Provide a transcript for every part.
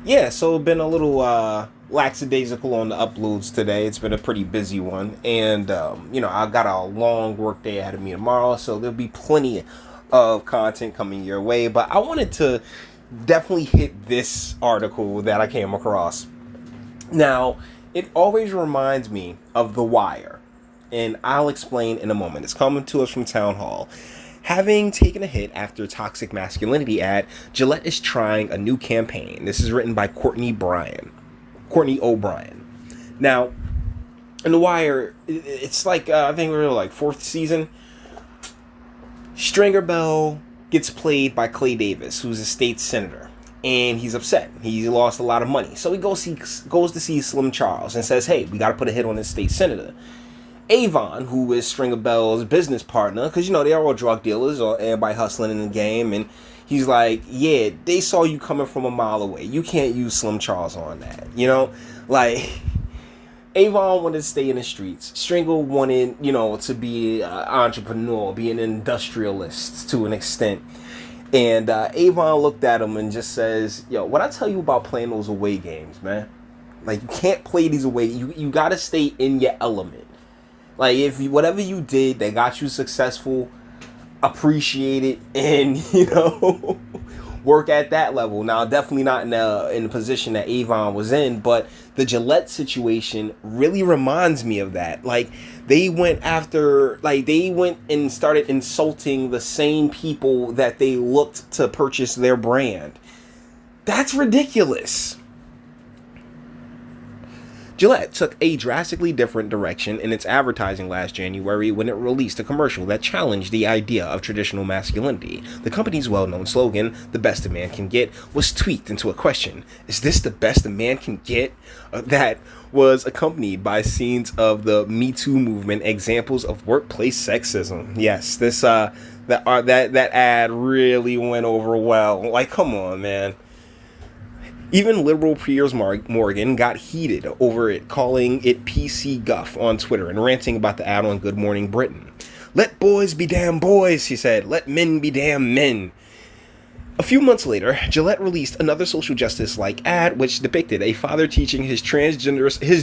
Yeah, so been a little lackadaisical on the uploads today. It's been a pretty busy one, and I got a long work day ahead of me tomorrow, so there'll be plenty of content coming your way. But I wanted to definitely hit this article that I came across. Now, it always reminds me of The Wire, and I'll explain in a moment. It's coming to us from Town Hall. Having taken a hit after toxic masculinity ad, Gillette is trying a new campaign. This is written by Courtney O'Brien. Now, in The Wire, it's like I think we were like fourth season. Stringer Bell gets played by Clay Davis, who's a state senator, and he's upset. He lost a lot of money, so he goes to see Slim Charles and says, "Hey, we got to put a hit on this state senator." Avon, who is Stringer Bell's business partner, because they're all drug dealers or everybody hustling in the game, and he's like, "Yeah, they saw you coming from a mile away. You can't use Slim Charles on that." Like Avon wanted to stay in the streets. Stringer wanted, to be an entrepreneur, be an industrialist to an extent. And Avon looked at him and just says, "Yo, what I tell you about playing those away games, man? Like, you can't play these away. You got to stay in your element. Like, if whatever you did that got you successful, appreciate it, and work at that level." Now, definitely not in the position that Avon was in, but the Gillette situation really reminds me of that. Like, they went and started insulting the same people that they looked to purchase their brand. That's ridiculous. Gillette took a drastically different direction in its advertising last January when it released a commercial that challenged the idea of traditional masculinity. The company's well-known slogan, "The best a man can get," was tweaked into a question: "Is this the best a man can get?" That was accompanied by scenes of the Me Too movement, examples of workplace sexism. Yes, that ad really went over well. Like, come on, man. Even liberal Piers Morgan got heated over it, calling it PC guff on Twitter and ranting about the ad on Good Morning Britain. "Let boys be damn boys," he said. "Let men be damn men." A few months later, Gillette released another social justice-like ad which depicted a father teaching his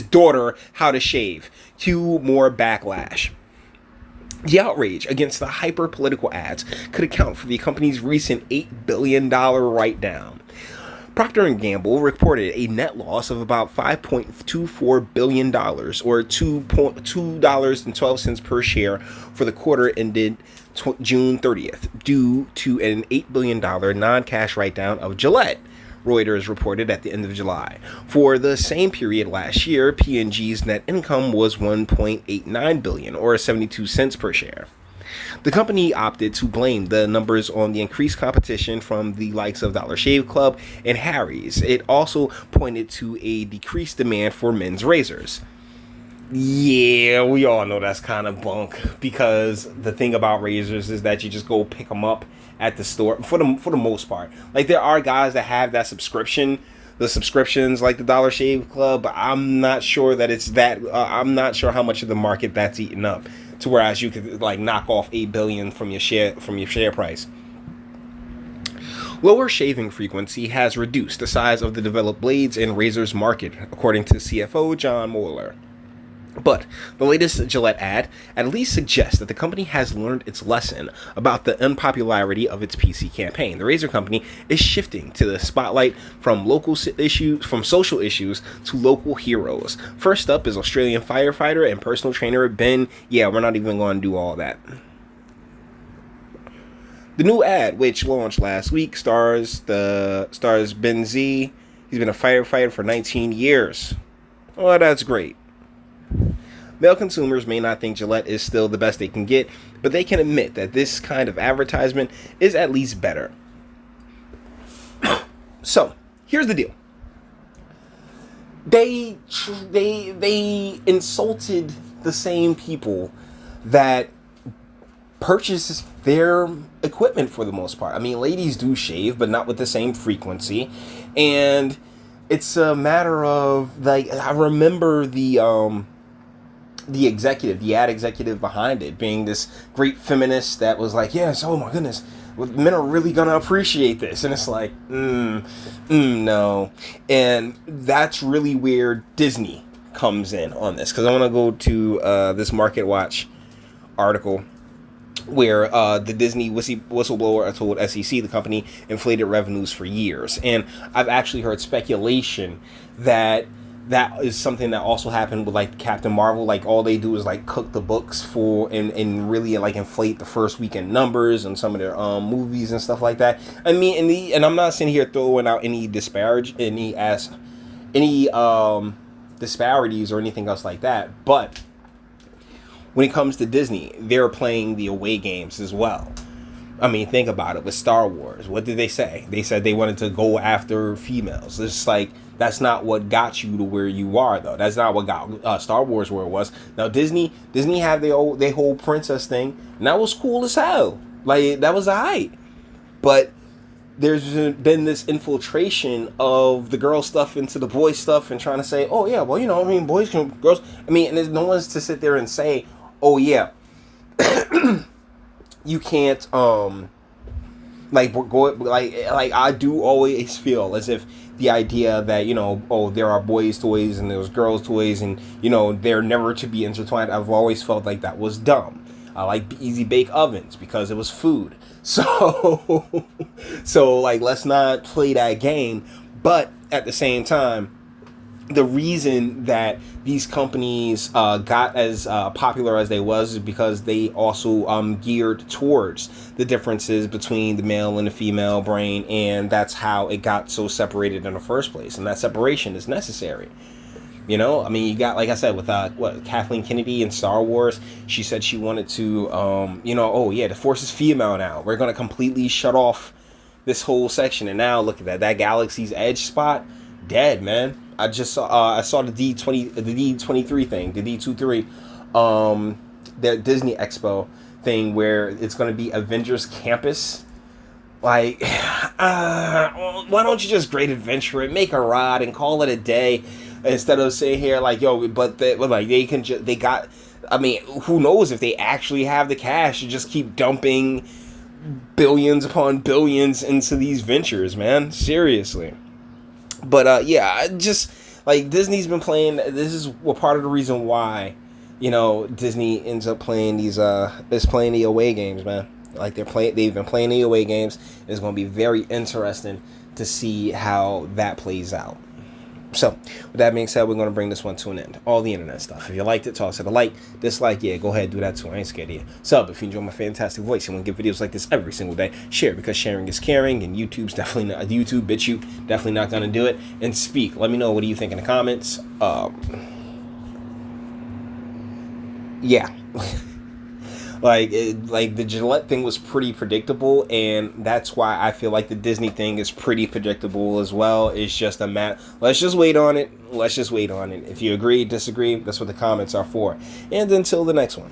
daughter how to shave. Cue more backlash. The outrage against the hyper-political ads could account for the company's recent $8 billion write-down. Procter & Gamble reported a net loss of about $5.24 billion, or $2.12 per share for the quarter ended June 30th, due to an $8 billion non-cash write-down of Gillette, Reuters reported at the end of July. For the same period last year, P&G's net income was $1.89 billion, or 72 cents per share. The company opted to blame the numbers on the increased competition from the likes of Dollar Shave Club and Harry's. It also pointed to a decreased demand for men's razors. Yeah, we all know that's kind of bunk, because the thing about razors is that you just go pick them up at the store for the most part. Like, there are guys that have that subscription, the subscriptions like the Dollar Shave Club, but I'm not sure that it's that. I'm not sure how much of the market that's eaten up to whereas you could like knock off $8 billion from your share price. Lower shaving frequency has reduced the size of the developed blades and razors market, according to CFO John Moeller. But the latest Gillette ad at least suggests that the company has learned its lesson about the unpopularity of its PC campaign. The razor company is shifting to the spotlight from social issues to local heroes. First up is Australian firefighter and personal trainer Ben. Yeah, we're not even going to do all that. The new ad, which launched last week, stars Ben Z. He's been a firefighter for 19 years. Oh, that's great. Male consumers may not think Gillette is still the best they can get, but they can admit that this kind of advertisement is at least better. So, here's the deal. They insulted the same people that purchase their equipment for the most part. I mean, ladies do shave, but not with the same frequency. And it's a matter of, like, I remember the ad executive behind it being this great feminist that was like, yes, oh my goodness, Men are really gonna appreciate this. And it's like, no. And that's really where Disney comes in on this, because I want to go to this Market Watch article where the Disney whistleblower told SEC the company inflated revenues for years. And I've actually heard speculation that is something that also happened with like Captain Marvel. Like all they do is like cook the books for and really like inflate the first weekend numbers and some of their movies and stuff like that. I mean, and I'm not sitting here throwing out any disparities or anything else like that, but when it comes to Disney, they're playing the away games as well. I mean, think about it. With Star Wars, what did they say? They said they wanted to go after females. It's like, that's not what got you to where you are, though. That's not what got Star Wars where it was. Now, Disney had their whole princess thing, and that was cool as hell. Like, that was alright. But there's been this infiltration of the girl stuff into the boy stuff and trying to say, oh, yeah, well, I mean, boys can, girls. I mean, and there's no one's to sit there and say, oh, yeah, you can't, like I do always feel as if the idea that, oh, there are boys' toys and there's girls' toys and, they're never to be intertwined. I've always felt like that was dumb. I like easy bake ovens because it was food. So, like, let's not play that game. But at the same time, the reason that these companies got as popular as they was is because they also geared towards the differences between the male and the female brain, and that's how it got so separated in the first place. And that separation is necessary. I mean, you got, like I said, with Kathleen Kennedy in Star Wars, she said she wanted to, oh yeah, the Force is female now. We're gonna completely shut off this whole section, and now look at that Galaxy's Edge spot, dead, man. I saw the D23 thing, the D23, the Disney Expo thing where it's going to be Avengers Campus. Like, why don't you just Great Adventure it, make a ride, and call it a day instead of saying here like, yo, they got. I mean, who knows if they actually have the cash to just keep dumping billions upon billions into these ventures, man. Seriously. But yeah, I just like Disney's been playing. This is part of the reason why, Disney ends up playing these playing the away games, man. Like they've been playing the away games. It's going to be very interesting to see how that plays out. So, with that being said, we're going to bring this one to an end. All the internet stuff. If you liked it, toss it a like. Dislike, yeah, go ahead, do that too. I ain't scared of you. Sub if you enjoy my fantastic voice and want to get videos like this every single day. Share because sharing is caring, and YouTube's definitely not, BitChute, definitely not going to do it. And speak. Let me know, what do you think in the comments? Yeah. Like the Gillette thing was pretty predictable, and that's why I feel like the Disney thing is pretty predictable as well. It's just a matter. Let's just wait on it. If you agree, disagree, that's what the comments are for. And until the next one.